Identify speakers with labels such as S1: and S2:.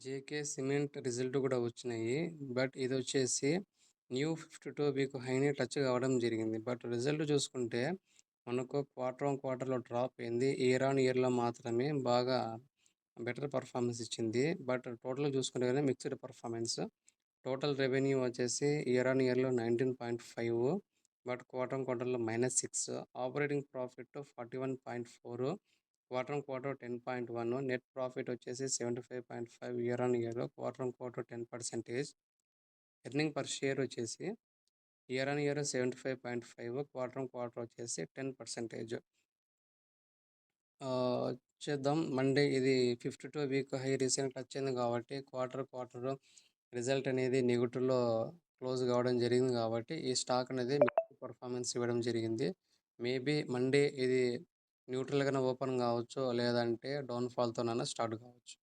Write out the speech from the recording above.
S1: JK cement result కూడా వచ్చినాయి. But ఇదొచ్చేసి new 52 week హైని touch కావడం జరిగింది. బట్ రిజల్ట్ చూసుకుంటే మనకు క్వార్టర్ ఆన్ క్వార్టర్‌లో డ్రాప్ అయింది. ఇయర్ ఆన్ ఇయర్‌లో మాత్రమే బాగా బెటర్ పర్ఫార్మెన్స్ ఇచ్చింది. బట్ టోటల్‌గా చూసుకుంటే గనుక మిక్స్డ్ పర్ఫార్మెన్స్. టోటల్ రెవెన్యూ వచ్చేసి ఇయర్ ఆన్ ఇయర్‌లో 19.5, బట్ క్వార్టర్ ఆన్ క్వార్టర్‌లో -6. Operating profit 41.4, quarter on quarter 10.1. Net profit వచ్చేసి 75.5 year on year, quarter on quarter 10%. Earning per share వచ్చేసి year on year 75.5, quarter on quarter వచ్చేసి 10%. చేద్దాం. Monday ఇది 52 week high recent touch అయింది కాబట్టి quarter result అనేది నెగటివ్‌లో close కావడం జరిగింది కాబట్టి ఈ స్టాక్ అనేది మిక్స్డ్ పర్ఫార్మెన్స్ ఇవ్వడం జరిగింది. మేబీ మండే ఇది న్యూట్రల్‌గానే ఓపెన్ కావచ్చు. లేదంటే డౌన్‌ఫాల్‌తోనైనా స్టార్ట్ కావచ్చు.